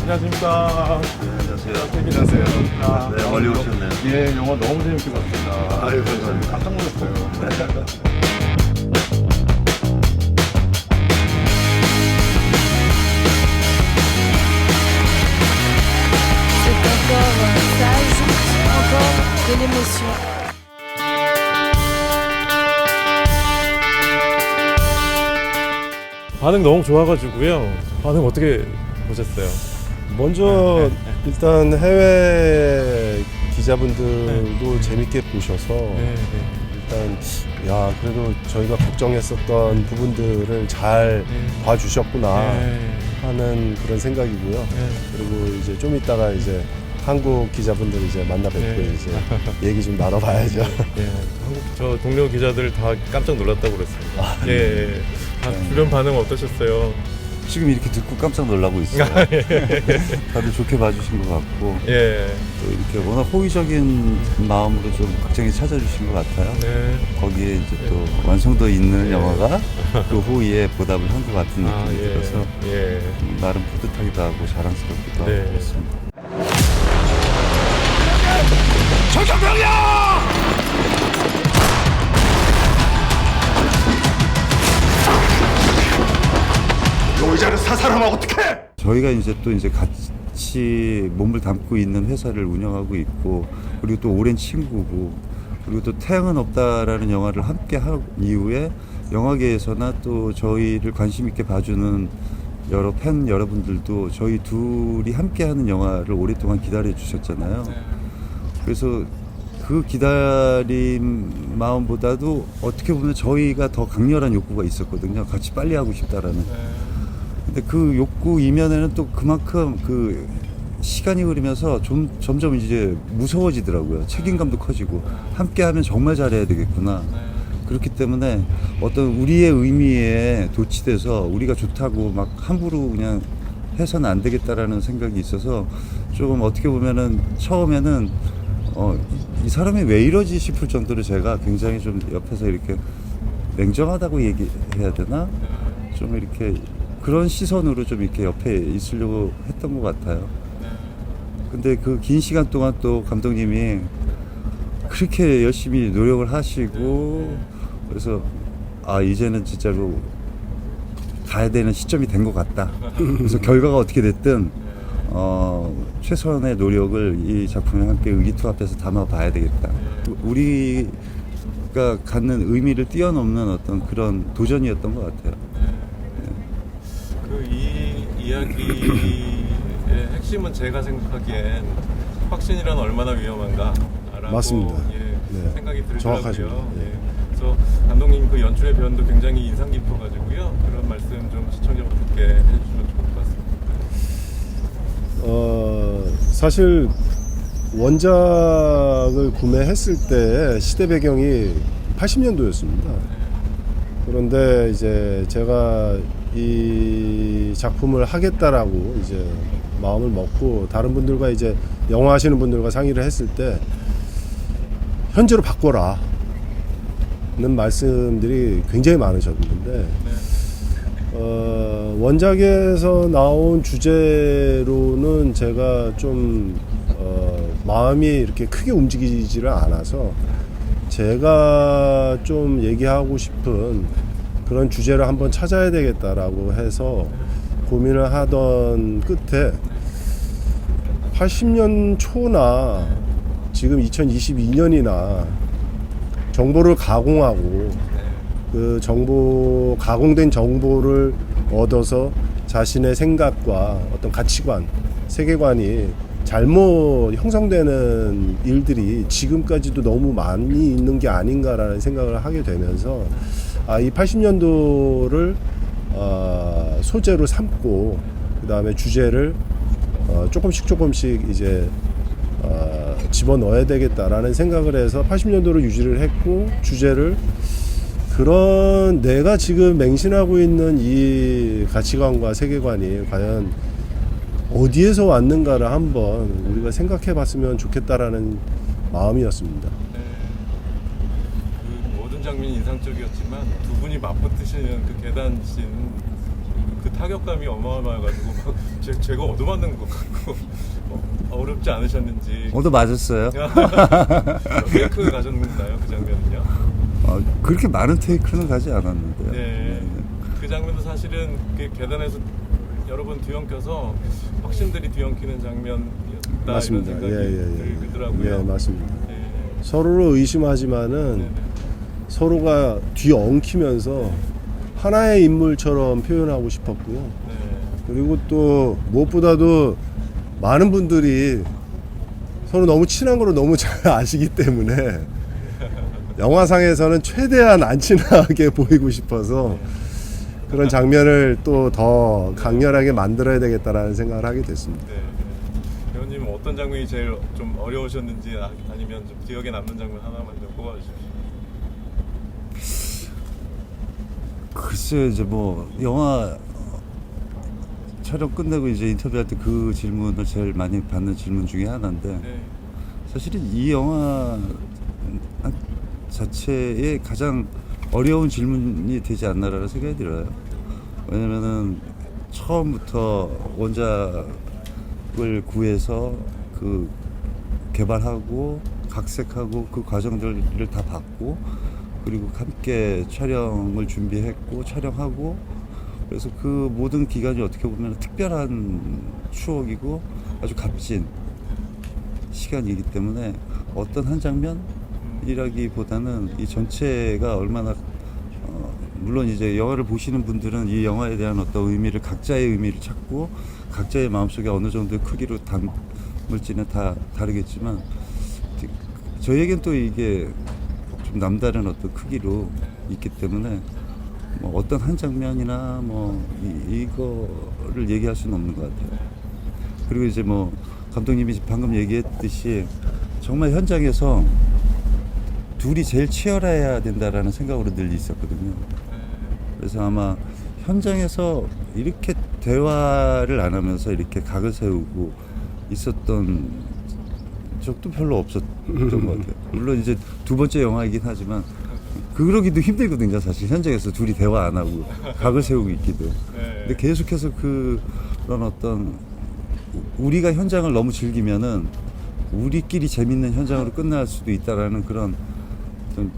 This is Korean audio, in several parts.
안녕하십니까. 네, 안녕하세요. 안녕하세요. 네, 멀리 오셨네요. 예, 영화 너무 재밌게 봤습니다. 아유, 감사합니다. 깜짝 놀랐어요. C'est encore un stage, encore de l'émotion. 반응 너무 좋아가지고요. 반응 어떻게 보셨어요? 먼저 일단 해외 기자분들도 재밌게 보셔서 일단 야 그래도 저희가 걱정했었던 부분들을 잘 봐주셨구나 하는 그런 생각이고요. 그리고 이제 좀 이따가 이제 한국 기자분들 이제 만나 뵙고 이제 얘기 좀 나눠봐야죠. 예, 한국 저 동료 기자들 다 깜짝 놀랐다고 그랬습니다. 예, 다 주변 반응 어떠셨어요? 지금 이렇게 듣고 깜짝 놀라고 있어요. 다들 좋게 봐주신 것 같고 예, 또 이렇게 워낙 호의적인 마음으로 좀 극장에 찾아주신 것 같아요. 네, 거기에 이제 또 완성도 있는 영화가 그 호의에 보답을 한 것 같은 느낌이 들어서 예, 나름 뿌듯하기도 하고 자랑스럽기도 네. 하고 그렇습니다. 용의자를 사살하면 어떡해? 저희가 이제 또 이제 같이 몸을 담고 있는 회사를 운영하고 있고 그리고 또 오랜 친구고 그리고 또 태양은 없다라는 영화를 함께 한 이후에 영화계에서나 또 저희를 관심 있게 봐주는 여러 팬 여러분들도 저희 둘이 함께하는 영화를 오랫동안 기다려 주셨잖아요. 그래서 그 기다림 마음보다도 어떻게 보면 저희가 더 강렬한 욕구가 있었거든요. 같이 빨리 하고 싶다라는. 근데 그 욕구 이면에는 또 그만큼 그 시간이 흐르면서 점점 이제 무서워지더라고요. 책임감도 커지고 함께하면 정말 잘해야 되겠구나. 그렇기 때문에 어떤 우리의 의미에 도취돼서 우리가 좋다고 막 함부로 그냥 해서는 안 되겠다라는 생각이 있어서 조금 어떻게 보면은 처음에는 이 사람이 왜 이러지 싶을 정도로 제가 굉장히 좀 옆에서 이렇게 냉정하다고 얘기해야 되나? 좀 이렇게 그런 시선으로 좀 이렇게 옆에 있으려고 했던 것 같아요. 근데 그 긴 시간 동안 또 감독님이 그렇게 열심히 노력을 하시고 그래서 아 이제는 진짜로 가야 되는 시점이 된 것 같다. 그래서 결과가 어떻게 됐든 최선의 노력을 이 작품에 함께 의기투합해서 담아봐야 되겠다. 우리가 갖는 의미를 뛰어넘는 어떤 그런 도전이었던 것 같아요. 그 이 이야기의 핵심은 제가 생각하기엔 확신이란 얼마나 위험한가라고 맞습니다. 네. 생각이 들더라고요. 정확하십니다. 그래서 감독님 그 연출의 변도 굉장히 인상 깊어가지고요. 그런 말씀 좀 시청자분들께 해주시면 좋을 것 같습니다. 사실 원작을 구매했을 때 시대 배경이 80년도였습니다. 그런데 이제 제가 이 작품을 하겠다라고 이제 마음을 먹고 다른 분들과 이제 영화 하시는 분들과 상의를 했을 때 현재로 바꿔라 는 말씀들이 굉장히 많으셨는데 원작에서 나온 주제로는 제가 좀 마음이 이렇게 크게 움직이지를 않아서 제가 좀 얘기하고 싶은 그런 주제를 한번 찾아야 되겠다라고 해서 고민을 하던 끝에 80년 초나 지금 2022년이나 정보를 가공하고 그 가공된 정보를 얻어서 자신의 생각과 어떤 가치관, 세계관이 잘못 형성되는 일들이 지금까지도 너무 많이 있는 게 아닌가라는 생각을 하게 되면서 이 80년도를 소재로 삼고 그 다음에 주제를 조금씩 이제 집어넣어야 되겠다라는 생각을 해서 80년도로 유지를 했고 주제를 그런 내가 지금 맹신하고 있는 이 가치관과 세계관이 과연 어디에서 왔는가를 한번 우리가 생각해 봤으면 좋겠다라는 마음이었습니다. 그 모든 장면이 인상적이었지만 두 분이 맞붙으시는 그 계단씬 그 타격감이 어마어마해가지고 막 제가 얻어맞는 것 같고 어렵지 않으셨는지. 오늘 맞았어요. 테이크 가셨나요 그 장면은요? 그렇게 많은 테이크는 가지 않았는데요. 네. 그 장면도 사실은 그 계단에서 여러 번 뒤엉켜서 확신들이 뒤엉키는 장면이었다 맞습니다. 이런 생각이 들더라고요. 예, 맞습니다. 네. 서로를 의심하지만은 네네. 서로가 뒤엉키면서 하나의 인물처럼 표현하고 싶었고요. 네. 그리고 또 무엇보다도 많은 분들이 서로 너무 친한 걸 너무 잘 아시기 때문에 영화상에서는 최대한 안 친하게 보이고 싶어서 그런 장면을 또 더 강렬하게 만들어야 되겠다라는 생각을 하게 됐습니다. 네. 배우님 어떤 장면이 제일 좀 어려우셨는지 아니면 좀 기억에 남는 장면 하나만 좀 꼽아주십시오. 글쎄요, 이제 뭐 영화 촬영 끝내고 이제 인터뷰할 때 그 질문을 제일 많이 받는 질문 중에 하나인데 네. 사실은 이 영화 자체에 가장 어려운 질문이 되지 않나라는 생각이 들어요. 왜냐면은 처음부터 원작을 구해서 그 개발하고 각색하고 그 과정들을 다 봤고 그리고 함께 촬영을 준비했고 촬영하고 그래서 그 모든 기간이 어떻게 보면 특별한 추억이고 아주 값진 시간이기 때문에 어떤 한 장면이라기보다는 이 전체가 얼마나 물론 이제 영화를 보시는 분들은 이 영화에 대한 어떤 의미를 각자의 의미를 찾고 각자의 마음속에 어느 정도의 크기로 담을지는 다 다르겠지만 저희에겐 또 이게 좀 남다른 어떤 크기로 있기 때문에 뭐 어떤 한 장면이나 뭐 이거를 얘기할 수는 없는 것 같아요. 그리고 이제 뭐 감독님이 방금 얘기했듯이 정말 현장에서 둘이 제일 치열해야 된다라는 생각으로 늘 있었거든요. 그래서 아마 현장에서 이렇게 대화를 안 하면서 이렇게 각을 세우고 있었던 적도 별로 없었던 것 같아요. 물론 이제 두 번째 영화이긴 하지만 그러기도 힘들거든요. 사실 현장에서 둘이 대화 안 하고 각을 세우고 있기도. 근데 계속해서 그런 어떤 우리가 현장을 너무 즐기면은 우리끼리 재밌는 현장으로 끝날 수도 있다라는 그런 좀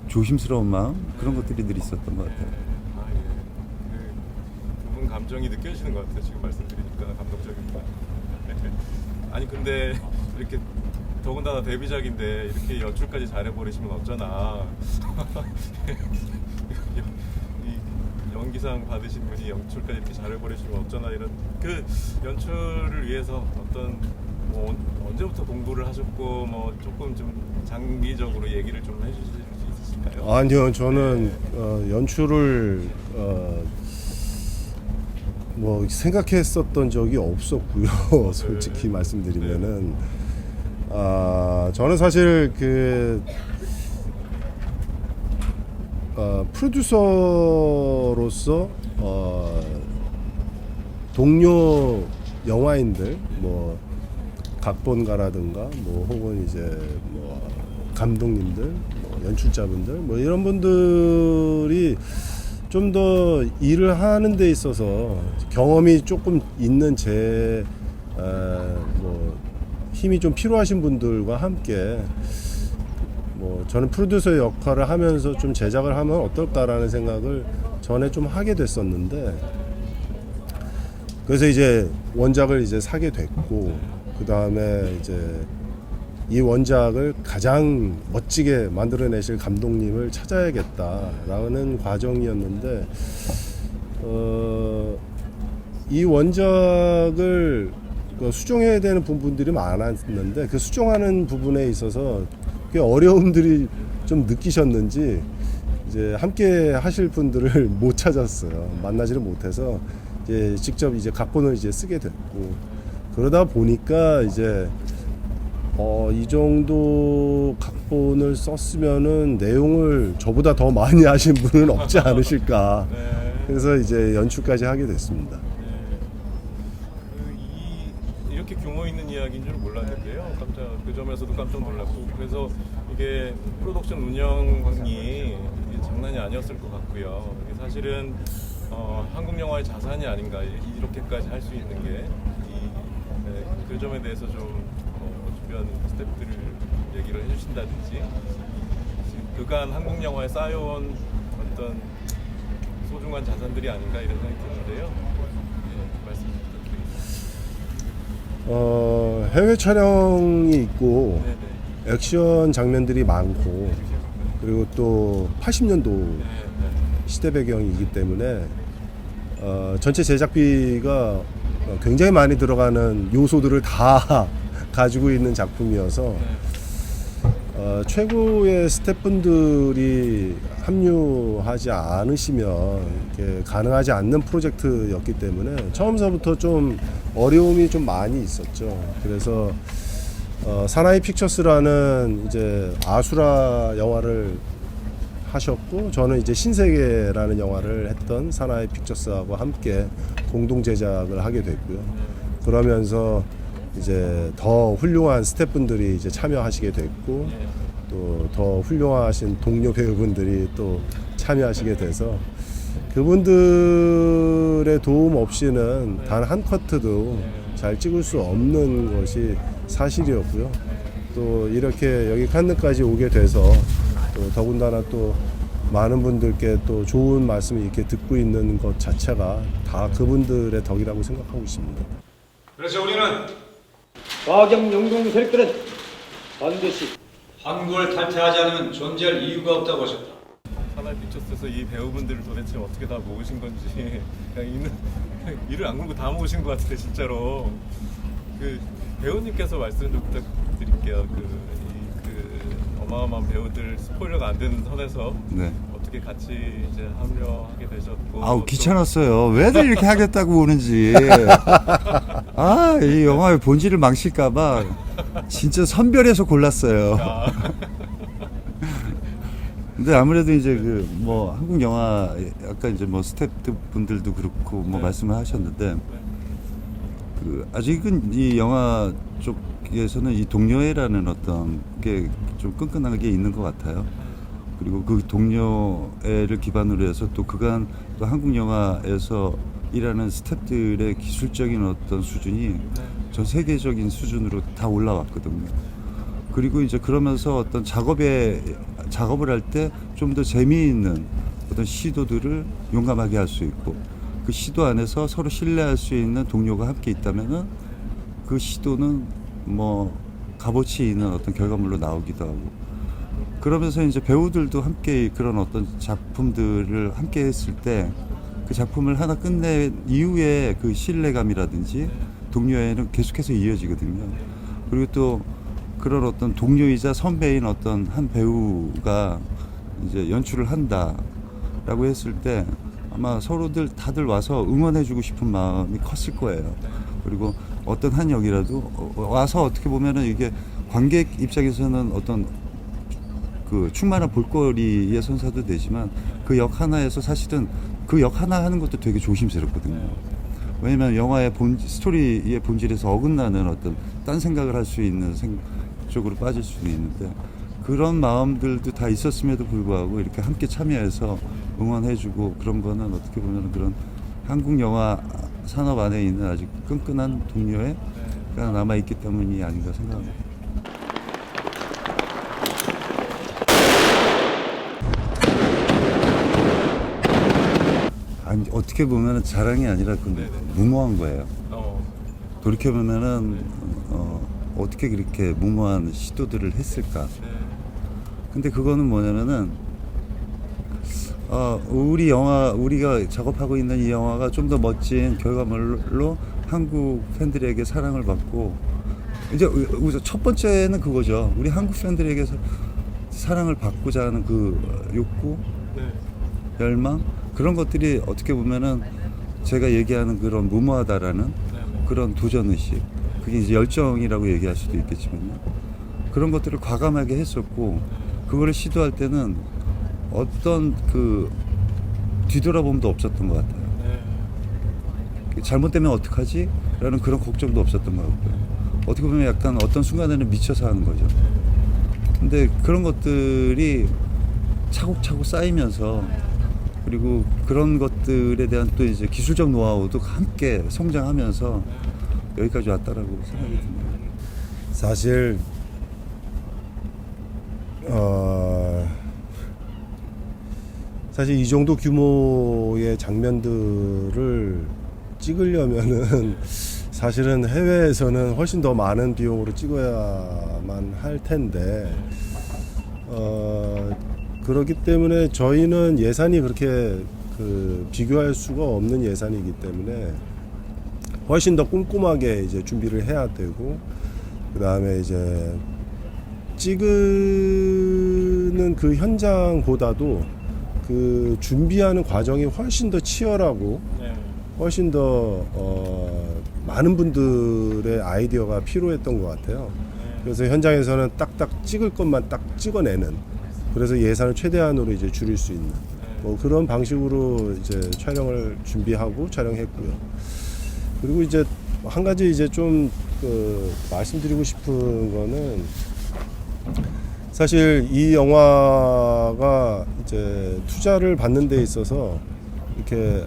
조심스러운 마음 그런 것들이 늘 있었던 것 같아요. 아, 예. 두 분 감정이 느껴지는 것 같아요. 지금 말씀드리니까 감동적입니다. 아니 근데 이렇게 더군다나 데뷔작인데 이렇게 연출까지 잘해버리시면 어쩌나. 이 연기상 받으신 분이 연출까지 이렇게 잘해버리시면 어쩌나 이런 그 연출을 위해서 어떤 뭐 언제부터 공부를 하셨고 뭐 조금 좀 장기적으로 얘기를 좀 해주실 수 있으실까요? 아니요, 저는 연출을 뭐 생각했었던 적이 없었고요. 솔직히 말씀드리면은 저는 사실 그 프로듀서로서 동료 영화인들 뭐 각본가라든가 뭐 혹은 이제 뭐 감독님들, 뭐 연출자분들 뭐 이런 분들이 좀 더 일을 하는 데 있어서 경험이 조금 있는 제 뭐 힘이 좀 필요하신 분들과 함께 뭐 저는 프로듀서 역할을 하면서 좀 제작을 하면 어떨까라는 생각을 전에 좀 하게 됐었는데 그래서 이제 원작을 이제 사게 됐고 그 다음에 이제 이 원작을 가장 멋지게 만들어내실 감독님을 찾아야겠다라는 과정이었는데 이 원작을 수정해야 되는 부분들이 많았는데 그 수정하는 부분에 있어서 꽤 어려움들이 좀 느끼셨는지 이제 함께 하실 분들을 못 찾았어요. 만나지를 못해서 이제 직접 이제 각본을 이제 쓰게 됐고 그러다 보니까 이제 이 정도 각본을 썼으면은 내용을 저보다 더 많이 하신 분은 없지 않으실까. 그래서 이제 연출까지 하게 됐습니다. 이렇게 규모 있는 이야기인 줄 몰랐는데요. 그 점에서도 깜짝 놀랐고 그래서 이게 프로덕션 운영이 장난이 아니었을 것 같고요. 이게 사실은 한국 영화의 자산이 아닌가 이렇게까지 할 수 있는 게 그 점에 대해서 좀 주변 스태프들을 얘기를 해주신다든지 지금 그간 한국 영화에 쌓여온 어떤 소중한 자산들이 아닌가 이런 생각이 드는데요. 말씀 부탁드리겠습니다. 해외 촬영이 있고 네네. 액션 장면들이 많고 그리고 또 80년도 시대 배경이기 때문에 전체 제작비가 굉장히 많이 들어가는 요소들을 다 가지고 있는 작품이어서 최고의 스태프분들이 합류하지 않으시면 이렇게 가능하지 않는 프로젝트였기 때문에 처음서부터 좀 어려움이 좀 많이 있었죠. 그래서 사나이 픽처스라는 이제 아수라 영화를 하셨고 저는 이제 신세계라는 영화를 했던 사나이 픽처스하고 함께 공동 제작을 하게 됐고요. 그러면서 이제 더 훌륭한 스태프분들이 이제 참여하시게 됐고 또 더 훌륭하신 동료 배우분들이 또 참여하시게 돼서 그분들의 도움 없이는 단 한 커트도 잘 찍을 수 없는 것이 사실이었고요. 또 이렇게 여기 칸느까지 오게 돼서 또 더군다나 또 많은 분들께 또 좋은 말씀을 이렇게 듣고 있는 것 자체가 다 그분들의 덕이라고 생각하고 있습니다. 그래서 우리는 박영 영동 세력들은 반드시 한국을 탈퇴하지 않으면 존재할 이유가 없다고 하셨다. 사나이 픽처스에서 이 배우분들을 도대체 어떻게 다 모으신 건지 그냥 이를 안 굴고 다 모으신 것 같은데 진짜로 그 배우님께서 말씀 좀 부탁드릴게요. 그 어마어마한 배우들 스포일러가 안 되는 선에서 네. 어떻게 같이 이제 합류하게 되셨고 아우 귀찮았어요. 왜들 이렇게 하겠다고 오는지. 아, 이 영화의 본질을 망칠까봐 진짜 선별해서 골랐어요. 근데 아무래도 이제 그 뭐 한국 영화 아까 이제 뭐 스태프 분들도 그렇고 뭐 네. 말씀을 하셨는데 그 아직은 이 영화 쪽에서는 이 동료애라는 어떤 게 좀 끈끈하게 있는 것 같아요. 그리고 그 동료애를 기반으로 해서 또 그간 또 한국 영화에서 일하는 스태프들의 기술적인 어떤 수준이 전 세계적인 수준으로 다 올라왔거든요. 그리고 이제 그러면서 어떤 작업을 할 때 좀 더 재미있는 어떤 시도들을 용감하게 할 수 있고 그 시도 안에서 서로 신뢰할 수 있는 동료가 함께 있다면은 그 시도는 뭐 값어치 있는 어떤 결과물로 나오기도 하고 그러면서 이제 배우들도 함께 그런 어떤 작품들을 함께 했을 때 그 작품을 하나 끝낸 이후에 그 신뢰감이라든지 동료애는 계속해서 이어지거든요. 그리고 또 그런 어떤 동료이자 선배인 어떤 한 배우가 이제 연출을 한다라고 했을 때 아마 서로들 다들 와서 응원해주고 싶은 마음이 컸을 거예요. 그리고 어떤 한 역이라도 와서 어떻게 보면은 이게 관객 입장에서는 어떤 그 충만한 볼거리의 선사도 되지만 그 역 하나에서 사실은 그 역 하나 하는 것도 되게 조심스럽거든요. 왜냐면 영화의 스토리의 본질에서 어긋나는 어떤 딴 생각을 할 수 있는 쪽으로 빠질 수도 있는데 그런 마음들도 다 있었음에도 불구하고 이렇게 함께 참여해서 응원해주고 그런 거는 어떻게 보면 그런 한국 영화 산업 안에 있는 아주 끈끈한 동료애가 남아있기 때문이 아닌가 생각합니다. 아니, 어떻게 보면 자랑이 아니라 그 무모한 거예요. 돌이켜보면은 어떻게 그렇게 무모한 시도들을 했을까. 근데 그거는 뭐냐면은 우리가 작업하고 있는 이 영화가 좀 더 멋진 결과물로 한국 팬들에게 사랑을 받고 이제 첫 번째는 그거죠. 우리 한국 팬들에게 사랑을 받고자 하는 그 욕구, 열망 그런 것들이 어떻게 보면은 제가 얘기하는 그런 무모하다라는 그런 도전의식 그게 이제 열정이라고 얘기할 수도 있겠지만요. 그런 것들을 과감하게 했었고 그거를 시도할 때는 어떤 그 뒤돌아봄도 없었던 것 같아요. 잘못되면 어떡하지? 라는 그런 걱정도 없었던 것 같고요. 어떻게 보면 약간 어떤 순간에는 미쳐서 하는 거죠. 근데 그런 것들이 차곡차곡 쌓이면서 그리고 그런 것들에 대한 또 이제 기술적 노하우도 함께 성장하면서 여기까지 왔다라고 생각이 듭니다. 사실 사실 이 정도 규모의 장면들을 찍으려면은 사실은 해외에서는 훨씬 더 많은 비용으로 찍어야만 할 텐데 그렇기 때문에 저희는 예산이 그렇게 비교할 수가 없는 예산이기 때문에 훨씬 더 꼼꼼하게 이제 준비를 해야 되고, 그 다음에 이제 찍는 그 현장보다도 그 준비하는 과정이 훨씬 더 치열하고 네. 훨씬 더 많은 분들의 아이디어가 필요했던 것 같아요. 그래서 현장에서는 딱딱 찍을 것만 딱 찍어내는, 그래서 예산을 최대한으로 이제 줄일 수 있는 뭐 그런 방식으로 이제 촬영을 준비하고 촬영했고요. 그리고 이제 한 가지 이제 좀 말씀드리고 싶은 거는, 사실 이 영화가 이제 투자를 받는 데 있어서 이렇게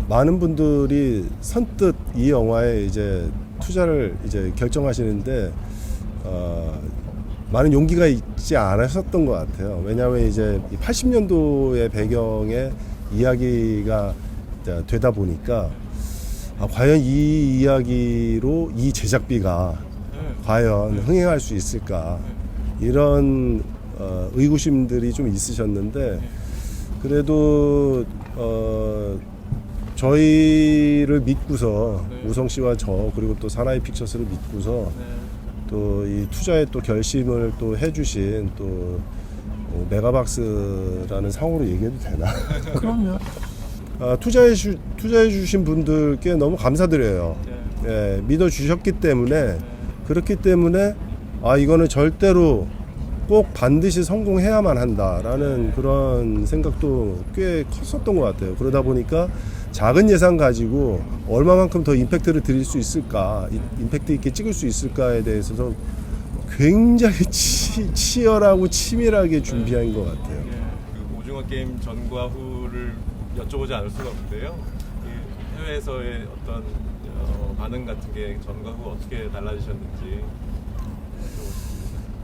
많은 분들이 선뜻 이 영화에 이제 투자를 이제 결정하시는데 많은 용기가 있지 않으셨던 것 같아요. 왜냐하면 이제 80년도의 배경의 이야기가 되다 보니까 과연 이 이야기로 이 제작비가 과연 흥행할 수 있을까, 이런 의구심들이 좀 있으셨는데, 그래도 저희를 믿고서 우성 씨와 저 그리고 또 사나이 픽처스를 믿고서 또 이 투자에 또 결심을 또 해주신 또 메가박스라는 상호로 얘기해도 되나? 그럼요. 투자해 주신 분들께 너무 감사드려요. 예, 믿어 주셨기 때문에, 그렇기 때문에 이거는 절대로 꼭 반드시 성공해야만 한다라는 그런 생각도 꽤 컸었던 것 같아요. 그러다 보니까 작은 예산 가지고 얼마만큼 더 임팩트를 드릴 수 있을까, 임팩트 있게 찍을 수 있을까에 대해서 굉장히 치열하고 치밀하게 준비한 것 같아요. 그 오징어 게임 전과 후를 여쭤보지 않을 수가 없는데요. 이 해외에서의 어떤 반응 같은 게 전과 후 어떻게 달라지셨는지.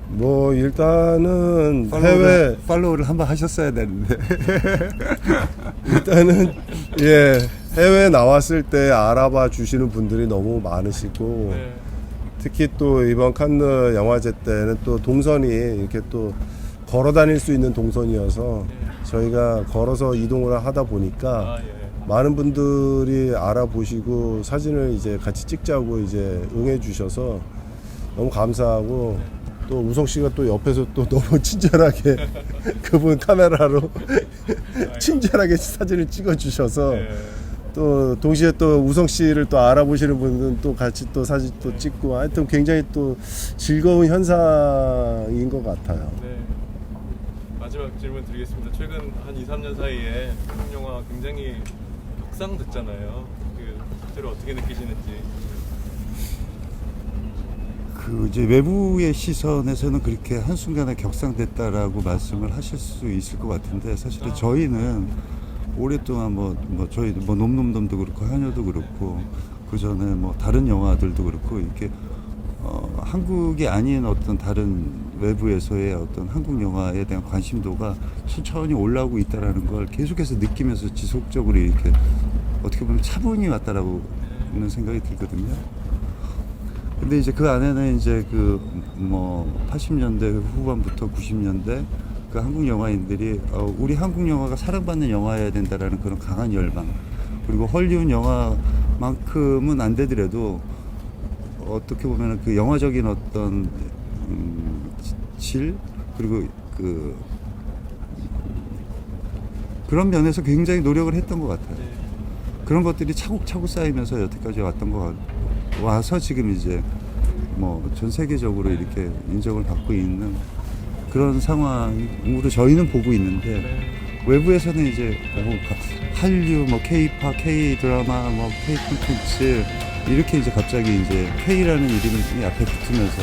뭐 일단은 팔로우를 한번 하셨어야 되는데 일단은 해외 나왔을 때 알아봐 주시는 분들이 너무 많으시고, 네. 특히 또 이번 칸느 영화제 때는 또 동선이 이렇게 또 걸어 다닐 수 있는 동선이어서 저희가 걸어서 이동을 하다 보니까 많은 분들이 알아보시고 사진을 이제 같이 찍자고 이제 응해 주셔서 너무 감사하고, 또 우성 씨가 또 옆에서 또 너무 친절하게 그분 카메라로 친절하게 사진을 찍어 주셔서 또 동시에 또 우성 씨를 또 알아보시는 분들은 또 같이 또 사진 또 찍고, 하여튼 굉장히 또 즐거운 현상인 것 같아요. 네. 마지막 질문 드리겠습니다. 최근 한 2, 3년 사이에 한국 영화 굉장히 격상됐잖아요. 그 실제로 어떻게 느끼시는지. 이제 외부의 시선에서는 그렇게 한순간에 격상됐다라고 말씀을 하실 수 있을 것 같은데, 사실은 저희는 오랫동안 저희 놈놈놈도 그렇고 한여도 그렇고 그 전에 다른 영화들도 그렇고 이렇게 한국이 아닌 어떤 다른 외부에서의 어떤 한국 영화에 대한 관심도가 천천히 올라오고 있다라는 걸 계속해서 느끼면서 지속적으로 이렇게 어떻게 보면 차분히 왔다라고 는 생각이 들거든요. 근데 이제 그 안에는 이제 80년대 후반부터 90년대 그 한국 영화인들이 우리 한국 영화가 사랑받는 영화여야 된다라는 그런 강한 열망, 그리고 헐리우드 영화만큼은 안 되더라도 어떻게 보면 그 영화적인 어떤 질, 그리고 그런 면에서 굉장히 노력을 했던 것 같아요. 그런 것들이 차곡차곡 쌓이면서 여태까지 왔던 것 같고, 와서 지금 이제 전 세계적으로 이렇게 인정을 받고 있는 그런 상황으로 저희는 보고 있는데, 외부에서는 이제 한류, K-팝, K-드라마, K-콘텐츠 이렇게 이제 갑자기 이제 K라는 이름이 앞에 붙으면서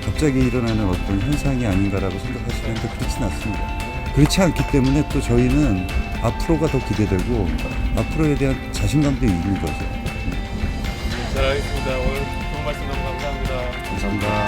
갑자기 일어나는 어떤 현상이 아닌가라고 생각하시는데 그렇진 않습니다. 그렇지 않기 때문에 또 저희는 앞으로가 더 기대되고 앞으로에 대한 자신감도 있는 거죠. 잘 알겠습니다. 오늘 좋은 말씀 너무 감사합니다. 감사합니다.